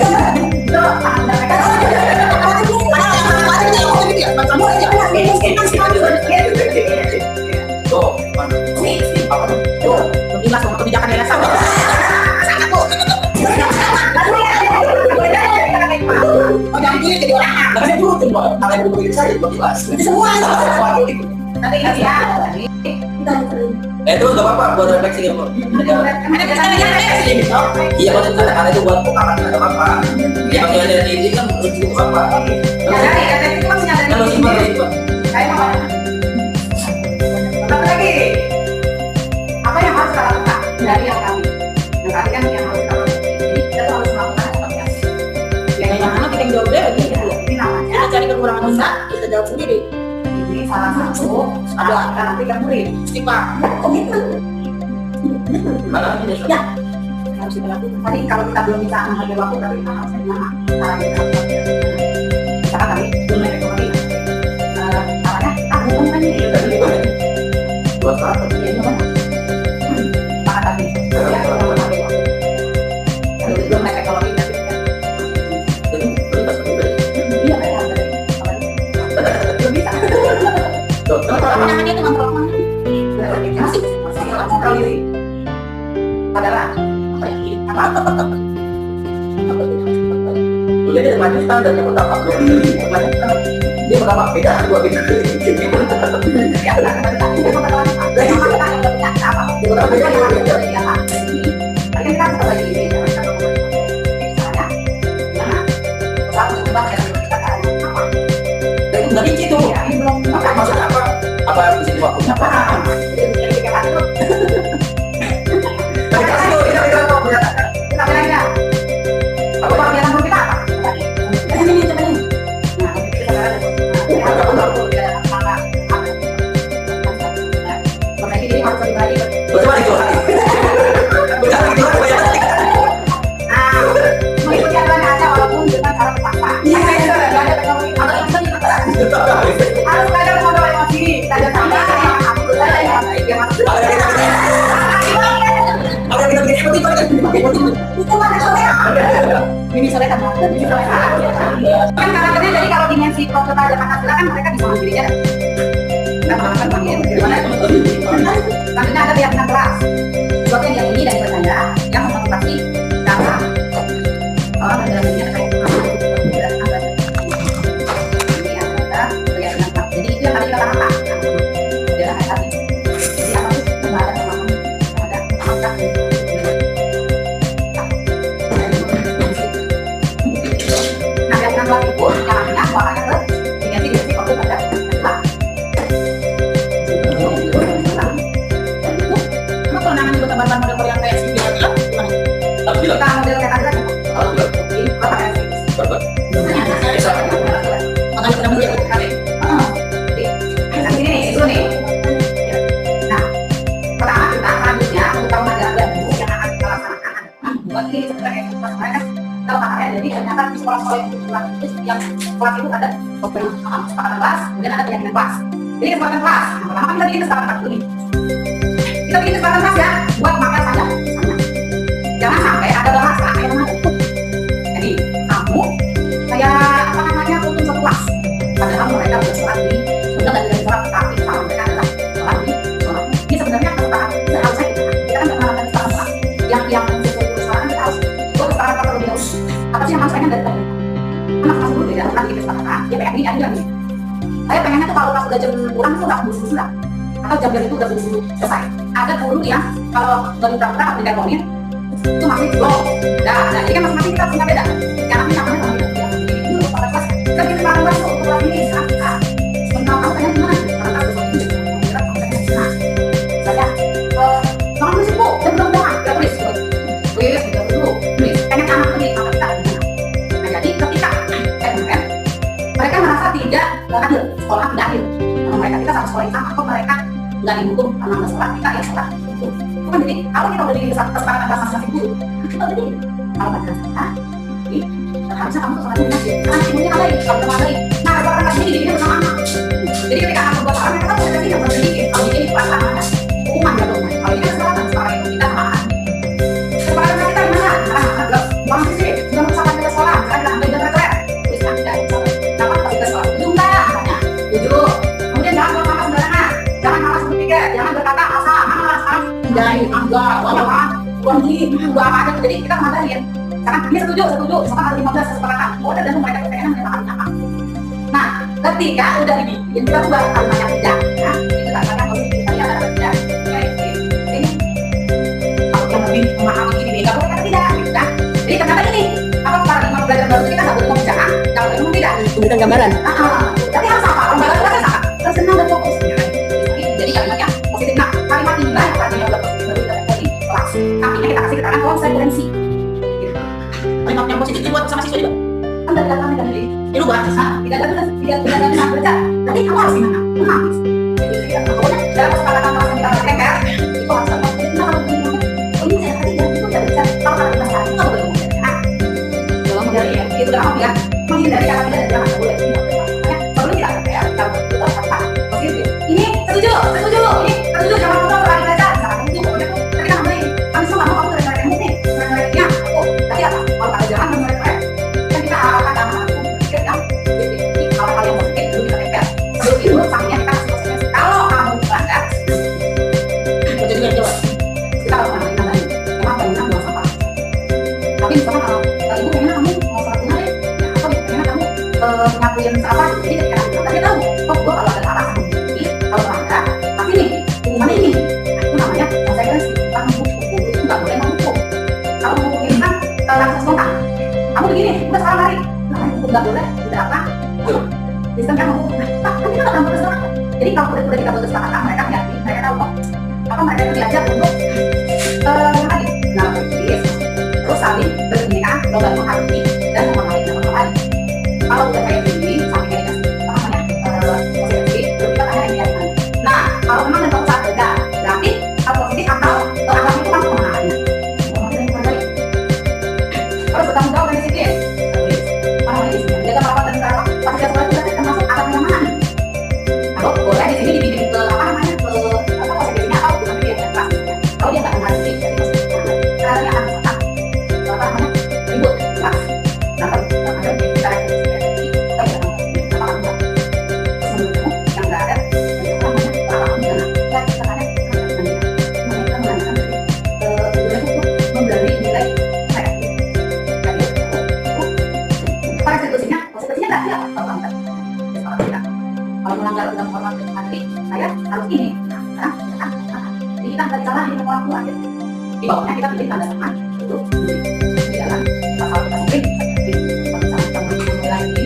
Tuh, apa? Tuh, Lebih langsung kebijakan yayasan. Sangat tuh. Jangan dulu jadi orang. Makanya dulu tuh, yang begitu saya juga jelas. Itu semua. Nanti ingat ya. Tadi. Itu nggak apa-apa buat refleksi gitu. Iya, kalau kata-kata itu buat pengalaman nggak apa-apa. Ya kalau ada ini kan itu apa? Nyadari, kata itu kan menyadari. Kalau gimana itu? Saya mau apa lagi? Apa yang harus kita lakukan dari yang kami? Yang kami kan yang harus kita lakukan. Jadi kita tuh harus melakukan seperti apa? Yang Bagaimana kita jawab deh begini ya. ini namanya Kita cari kekurangan kita, kita jawab sendiri. ini salah satu ada nanti kan murid Istighfar. Komitmen. Mana ini? Ya. harus kita lakukan. Tadi kalau kita belum bisa menghargai waktu, tapi kita harus gimana? Cara kita harus misalkan tadi belum naik ekonomi, caranya bukan kan ini Buat apa? ya gimana? Maka tadi ya kalau menghargai waktu, kalau belum naik ekonomi berarti ya Itu prioritas pribadi. iya kayak belum bisa. Apa namanya itu kontrol? Masih kontrol diri. Padahal apa ya? Apa? Jadi macam standar yang pertama dia pertama beda dua beda. Ya, Itu nggak rinci tuh. Apa maksudnya apa? Apa di sini waktunya apa? Tapi kasih tuh, ini kita mau berkata. Bagaimana itu? Bagaimana itu? Apa yang kita bikin emosi itu? Ini sore kan, kan karakternya jadi kalau dimensi prototip Pancasila kan mereka bisa mandirinya. Nah, kan bagian bagaimana? Selanjutnya ada keyakinan keras. Sesuatu yang diyakini dan dipercaya yang memotivasi karena orang dalam dirinya terkait dengan ini adalah keyakinan keras. Jadi itu yang tadi kita katakan. Adalah kayak tadi. Jadi apa sih pembahasan pemahaman ada apakah nah keyakinan keras itu yang artinya orangnya tuh dimensi waktu pada kelas. Kalau namanya juga tambahan model yang kayak sipil itu gimana? Alhamdulillah. Kita model kayak tadi kan. Alhamdulillah. Jadi apa kayak sih? Berbat. Makanya kita menjadi kali. Nah, ini nih, itu nih. Nah, pertama kita selanjutnya untuk majalah baru yang akan kita laksanakan. Buat ini sebenarnya kita sebenarnya kalau katanya jadi ternyata di sekolah-sekolah yang kelas itu ada kesepakatan kelas, kemudian ada keyakinan kelas. Jadi kesepakatan kelas, yang pertama kita bikin kesepakatan kelas dulu nih. Kita bikin kesepakatan kelas ya, buat makan saja. Jangan sampai ada bahasa yang mana. Jadi kamu kayak apa namanya untuk satu kelas. Padahal mereka bersekolah di sudah nggak dari sekolah tapi kalau mereka adalah sekolah di sekolah. Ini sebenarnya kesepakatan seharusnya kita kan nggak melakukan kesepakatan kelas. Yang sesuai kesepakatan kita harus buat kesepakatan terlebih dahulu. Apa sih yang harus pengen dari tadi? Anak kelas dulu tidak pernah bikin kesepakatan. Dia pengen ini aja nih. Saya pengennya tuh kalau pas udah jam kurang tuh nggak buru-buru sudah. Atau jam itu udah buru-buru selesai. Ada guru yang kalau baru pura-pura di teleponin itu masih belum. Nah, jadi kan masing-masing kita punya beda. Yang namanya sama itu pada kelas. Kita bikin kesepakatan kelas untuk kelas ini sekarang. Menurut kamu pengen gimana? Karena kan sesuatu itu mengira kamu pengen gimana? Saya jangan tulis bu, dan belum jangan kita tulis. Tulis, kita dulu. Tulis. Pengen anak ini, maka kita gimana? Nah, jadi ketika kemarin mereka merasa tidak adil, sekolah tidak adil. Karena mereka kita satu sekolah yang sama, kok mereka nggak dihukum karena nggak sekolah, kita ya sekolah. Itu kan jadi, kalau kita udah bikin kesepakatan kelas masing-masing guru, kita udah bikin. Kalau pada kita, jadi harusnya kamu sekolah ini ngasih, karena ilmunya ada ini, kalau ada ini. Nah, kesepakatan kelas ini dibikin bersama anak. Jadi ketika anak membuat salah, mereka bisa kasih yang berbikin. Kalau bikin itu kelas namanya hukuman ya dong. Kalau ini kan kesepakatan itu kita sama anak. Kesepakatan kita gimana? Karena bang sih, jangan kesalahan kita sekolah, karena kita ambil dan keren. Tuliskan tidak bisa. Dapat kasih ke sekolah. Tujuh enggak, katanya. Tujuh. Kemudian jangan buang sampah sembarangan. Jangan malas berpikir, jangan berkata asal malas dari enggak, wajib, enggak apa aja. Jadi kita mengatakan karena ini setuju, misalkan ada 15 kesepakatan. Oh, dan mereka pengen menyepakati apa. Nah, ketika udah dibikin kita ubah kalimat yang tidak, nah itu kalimat yang positif tadi ada tidak. Ini aku yang lebih memahami ini nggak boleh kata tidak, gitu kan? Jadi ternyata ini apa paradigma belajar baru itu kita nggak boleh ngomong jangan, nggak boleh ngomong tidak. Memberikan gambaran. Tapi harus apa? Pembahasan kita sama, tersenang dan fokus. Jadi kalimatnya positif. Nah kalimat inilah yang tadinya udah positif baru kita dari kelas. Artinya kita kasih keterangan konsekuensi. Kalimat yang positif dibuat sama siswa juga. Kan dari kami dari Dirubah. tidak ada bisa baca. Nanti kamu harus gimana? Menangis. Jadi pokoknya dalam kesepakatan kelas yang kita lakukan itu harus ada. Kenapa begini? Oh ini saya tadi itu tidak bisa. Kalau kita sekarang itu nggak boleh ngomong. Nah, Dalam dari itu udah kamu ya. Menghindari kata tidak dan jangan boleh. Baru tidak ada ya. Kita betul kata positif. Ini setuju. Ini setuju jangan lupa lagi baca. Misalkan itu pokoknya tadi kan boleh. Kami semua nggak mau kamu dari yang ini. Mereka aku. Tapi apa? Kalau kata jangan mereka. Kan kita akan hal-hal yang positif dulu kita tempel. Sebelum itu sampingnya kita kasih konsekuensi. Kalau kamu melanggar, Baca juga coba. kita harus ngambilin lagi. Emang pengennya buang sampah. Tapi misalnya kalau ibu pengennya kamu mau sholat tunai deh, ya atau pengennya kamu nyapuin apa? Jadi ketika kita tadi tahu, oh gua kalau ada alasan ini, kalau melanggar, pasti nih hukumannya ini. Nah itu namanya konsekuensi. Bukan menghukum. Itu nggak boleh menghukum. Kalau menghukum ini kan langsung spontan. Kamu begini, udah salah lari. Namanya hukum nggak boleh. Udah apa? Sistem kan hukum. Nah, kan kita nggak putus kesepakatan. Jadi kalau udah kita putus kesepakatan, mereka ngerti, mereka tahu kok. Apa mereka itu belajar untuk yang tadi, dalam kritis, terus saling berkebinekaan, lomba menghadapi dan menghormati dan menghormati. Kalau udah kayak gini, sampai kayak dikasih apa namanya konsekuensi, terus kita tanya ini ya. Nah, kalau memang dan kamu saat beda, berarti hal positif atau akhlak itu kan kemenangannya. Terus bertanggung jawab dari situ ya. Jaga merawat dan merawat pas kita sholat itu termasuk akhlak yang mana nih? Kalau boleh di sini dibimbing ke apa namanya ke apa konsekuensinya apa bukan dia yang kelas. Kalau dia nggak mengerti jadi konsekuensinya. Sekarang dia akan misalkan apa namanya ribut kelas. Nah kalau ada kita rekomendasi kita ya apa namanya sebelumnya yang nggak ada apa namanya apa namanya ya kita tanya mereka menanyakan dari untuk memberi nilai saya. Konsekuensinya nggak siap kalau melanggar. Kalau melanggar undang hormat dan mati, saya harus ini. Nah, jadi kita nggak disalahin sama orang tua. Di bawahnya kita bikin tanda tangan itu di dalam pasal kita sendiri. Kalau misalnya kita mulai ini,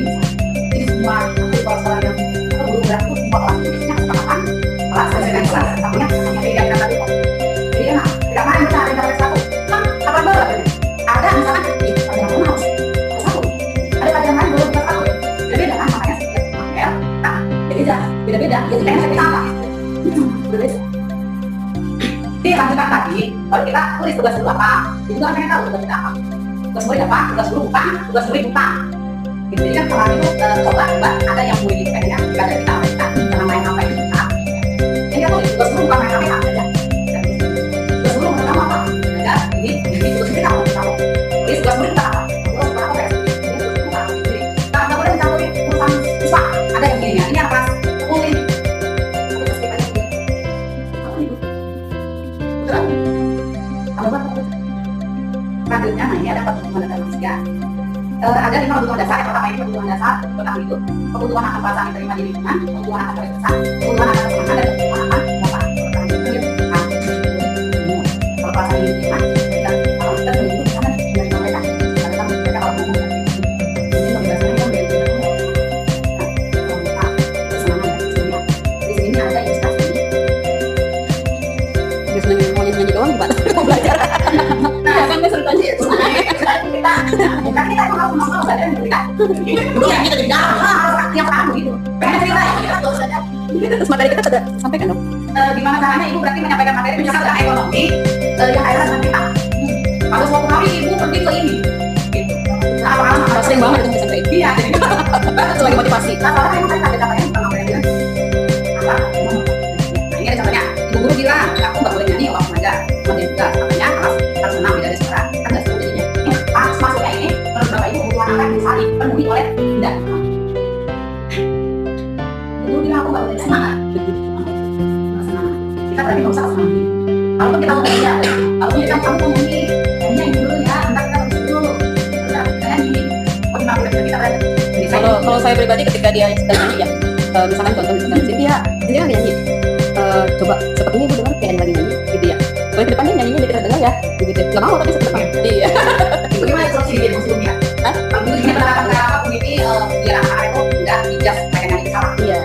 ini semua pasal yang guru berlaku semua orang tulisnya kesepakatan kelas dengan kelas, tahunya hanya beda dengan tadi. Jadi ya, tidak main kita ada yang satu. Kan apa baru ada misalkan ada yang harus satu. Ada pelajaran lain belum kita tahu. Beda kan makanya setiap materi beda-beda. Jadi pengen kita apa? Berbeda. Jadi lanjutkan tadi, kalau kita tulis tugas dulu apa? Jadi kita pengen tahu tugas kita apa. Tugas murid apa? Tugas guru bukan? Tugas murid bukan. Gitu. Jadi kan kalau itu coba ada yang murid itu kayaknya jika ada kita jangan main apa itu kita. Jadi aku tugas guru bukan main apa aja. Tugas guru menurut kamu apa? Ada ini tugas kita kamu tahu. Jadi tugas murid kita apa? Ada yang gini ya, ini apa? Ini selanjutnya, nah ini ada kebutuhan dasar manusia. Ada 5 kebutuhan dasar. Yang pertama ini kebutuhan dasar, pertama itu kebutuhan akan perasaan yang diterima di lingkungan, kebutuhan akan berkesan, kebutuhan akan kesenangan, dan kebutuhan akan dapat. Kalau perasaan yang diterima, kalau kita begitu kita kan dari mereka, mereka kalau ngomong ini pembahasannya kan dari ada ilustrasi. Terus nyanyi doang gimana? Mau belajar. Nah, kan presentasi itu. Kita mau belajar kan? Udah kita di dalam. Yang paham gitu. Pengen cerita ya, Terus materi kita sudah sampaikan dong. gimana caranya ibu berarti menyampaikan materi misalkan tentang ekonomi yang kaitan dengan kita. Kalau suatu hari ibu pergi ke ini, gitu. Nah, apa-apa Sering banget itu sampai iya, jadi itu lagi motivasi. nah, soalnya memang tadi ada contohnya tentang apa yang bilang apa? Nah, ini ada contohnya. Ibu guru bilang, aku nggak boleh nyanyi waktu mengajar. Kemudian juga katanya kelas harus menang tidak ada suara. Kan nggak seperti ini. Ini pas masuknya ini, menurut bapak ibu kebutuhan apa yang bisa dipenuhi oleh tidak. Ibu bilang aku nggak boleh nyanyi. Kita berarti nggak usah senang. Kalau kita mau kerja, kalau kita kamu mau nyanyi dulu ya, entar kita harus dulu. Kita nyanyi. Oh, gimana kita belajar? Kalau saya pribadi ketika dia sedang nyanyi ya, misalkan contoh misalkan Cynthia kan nyanyi, coba sepertinya gue dengar kayak lagi nyanyi gitu ya. Soalnya ke depannya nyanyinya biar terdengar ya, begitu. Nggak mau tapi seperti iya. Bagaimana instruksi dia sebelumnya? Hah? Kalau itu gimana penerapan ini biar anak-anak itu nggak dijudge kayak nyanyi salah. Iya.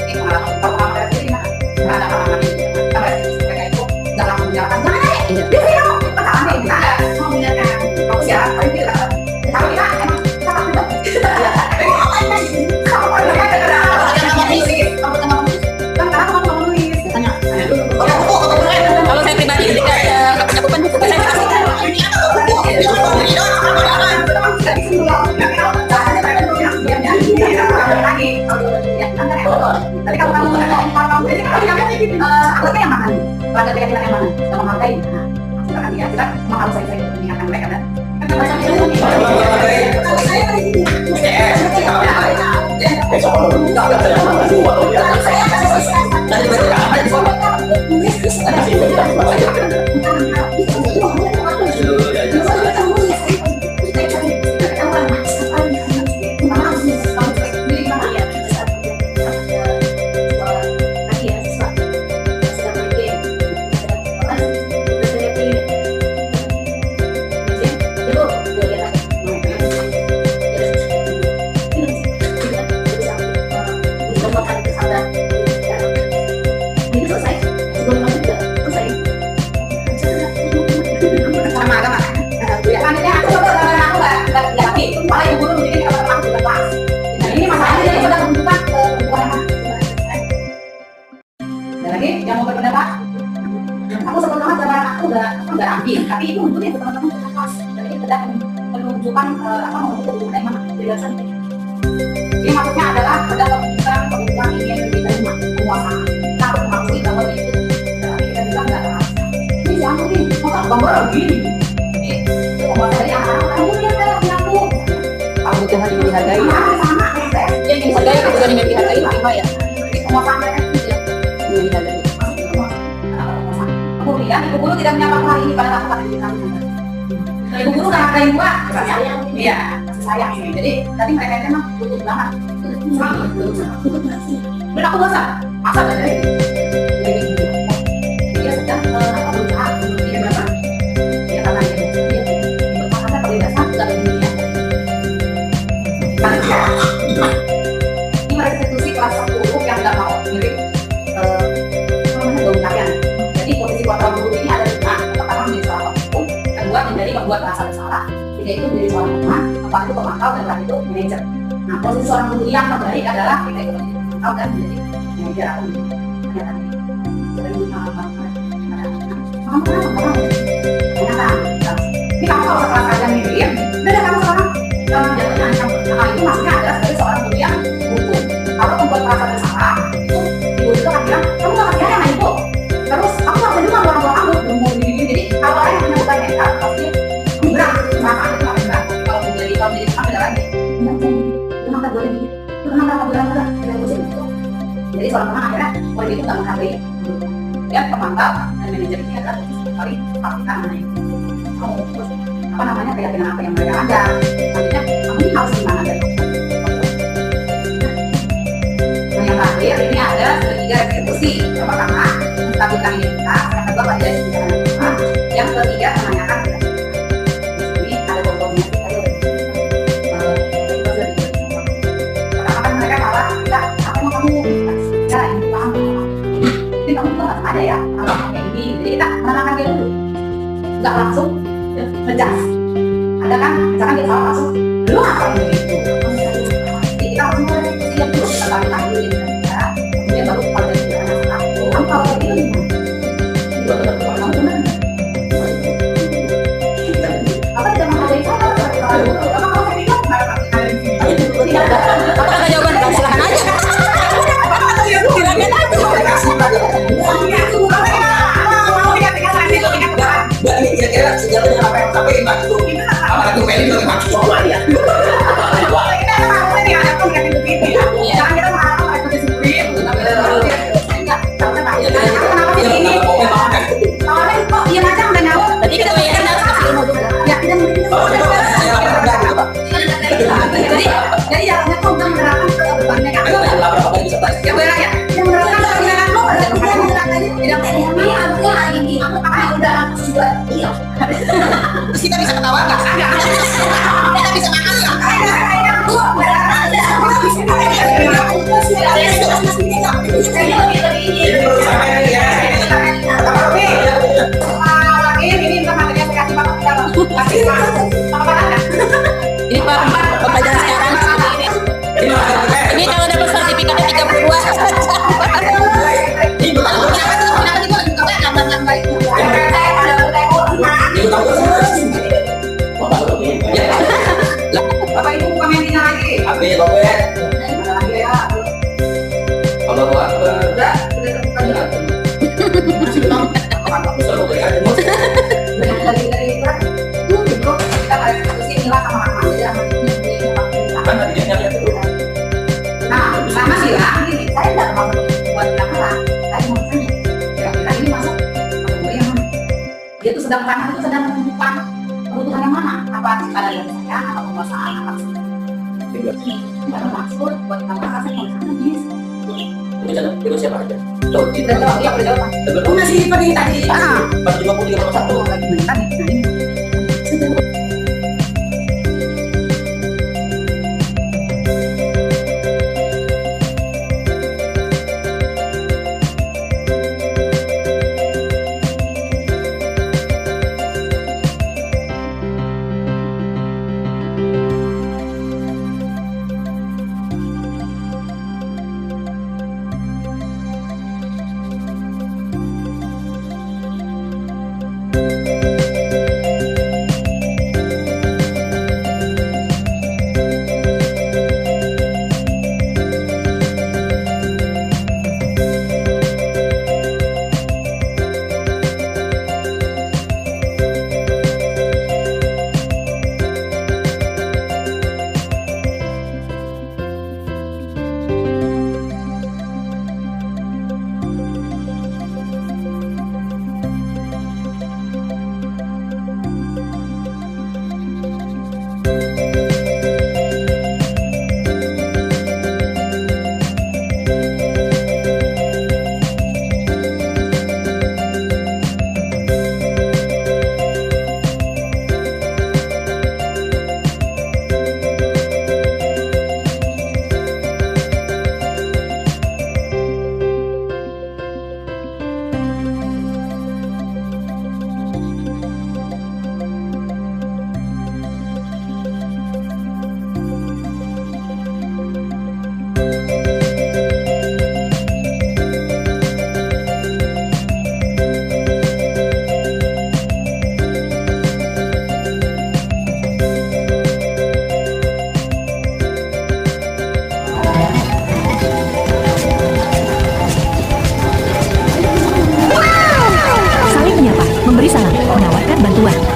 Ini pengalaman pertama dari sini gimana? Terhadap anak-anak ini, karena mereka itu nggak langsung menjalankan. Jangan deh, Iya. dia sih kamu pertahanan deh, kita nggak mau mendengarkan. Kalau siaran paling tidak. Kalau kita emang salah juga. Kalau kita ada kamu tengah menulis, kan karena kamu mau menulis. Tanya dulu. Kalau saya pribadi ketika nggak punya beban itu saya tapi kalau kamu ini aku yang makan pada ketika kita yang makan kita menghargai silakan dia kita mau harus saya mengingatkan mereka kan yang mau berpendapat, aku sebetulnya cara aku nggak ambil, tapi itu untuknya teman-teman kita kelas, dan ini sedang menunjukkan menunjuk hubungan mana penjelasan. Ini maksudnya adalah pada kebutuhan ini yang kita terima penguasaan. Kita harus mengakui bahwa itu kita bilang nggak terasa. Ini jangan mungkin, masa gambar begini. Ini penguasaan dari anak-anak kamu lihat dari aku. kamu jangan ingin dihargai. Sama kayak Yang dihargai itu juga ingin dihargai apa ya? jadi penguasaan mereka itu dia. Ingin dihargai. Kemudian ibu guru tidak menyapa hari ini pada saat kita ibu guru karena ada dua sayang, iya sayang ini. Jadi tadi mereka itu memang butuh banget. Dan aku bosan, masa belajar ini. Jadi dia sedang berusaha untuk dia berapa? Dia karena dia berkata kebebasan tidak ada dunia. Ini mereka institusi kelas 10 yang nggak mau mirip kalian. Jadi posisi kuartal guru ini ada lima. Pertama menjadi seorang pemimpin, kedua menjadi pembuat rasa bersalah, ketiga itu menjadi seorang teman, keempat itu pemantau, dan terakhir itu manajer. Nah, posisi seorang guru yang terbaik adalah kita itu menjadi pemantau dan menjadi manajer atau ini kamu kalau sekelas kalian mirip, beda kamu seorang jatuhnya ancam. Nah, itu maksudnya adalah sebagai seorang guru yang hukum. Kalau membuat rasa bersalah, itu ibu itu akan bilang, kamu gak kerjaan sama ibu. Terus aku nggak bisa juga orang tua kamu mau gini. Jadi kalau orang yang punya beban mental pasti berat, perasaan itu akan berat. Kalau menjadi apa beda lagi? Kenapa gue begini? Kenapa bulan berat? Jadi seorang teman akhirnya poin itu nggak menghargai. Dia pemantau dan manajer ini adalah sekali pastikan mana itu. Kamu terus apa namanya keyakinan apa yang mereka ada. Maksudnya kamu ini harus gimana dari yang terakhir ini ada ketiga restitusi. Yang pertama menstabilkan identitas, yang kedua pada sejarah, yang ketiga menanyakan kira-kira. Ini ada kontrolnya sih tadi pertama kan mereka malah kita apa mau kamu ya ini paham ini kamu tuh harus ada ya kalau kayak ini. Jadi kita menenangkan dia dulu, nggak langsung ngejudge. Ada kan misalkan dia salah langsung lu ngapain begitu. Jadi kita harus mulai lihat dulu menstabilkan dulu identitas, kemudian baru pada sejarah. Kamu kalau kayak gini apa tidak menghargai saya? Apa kalau saya bilang Apa kata jawaban? Silakan aja. Kira-kira sejarahnya apa yang sampai Mbak itu? Apa itu Meli juga nggak cuma ya? kita harus ini ada pun yang begitu ya. Jangan kita mengharapkan itu disiplin. Enggak, kenapa begini? Soalnya kok dia aja udah nyawa. Tadi kita bayangkan harus kasih ilmu dulu. Ya kita mungkin jadi jalannya tuh udah menerapkan Terus kita bisa ketawa nggak? Kita bisa makan nggak? Ini perlu sampai nih ya. Ini teman-teman saya kasih makan Ini Pak, pembelajaran sekarang seperti ini. Ini kalau dapat sertifikatnya 32 saja. Ini bukan Bapak Ibu komennya lagi. Habis Robert. Lagi ya. Kalau buat Udah terbuka juga. masih belum. Aku selalu berikan demo. Dari itu kita harus diskusi nilai sama sama aja sama ini. Kan tadinya nyari itu. Nah, sama sih lah. Ini saya nggak mau buat pelanggaran. Saya mau tanya, kira-kira ini masuk kategori yang mana? Dia tuh sedang panas itu sedang menunjukkan kebutuhan yang mana? Apa pada yang saya atau penguasaan apa sih? Ini nggak bermaksud buat kamu kasih konsen bis. Itu siapa aja? Tuh, Udah jawab, iya udah jawab. Oh, masih seperti tadi. Ah, 453,1. lagi mentar nih. Nah ini.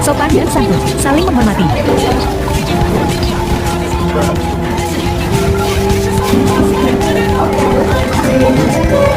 sopan dan santun, saling menghormati. Oke.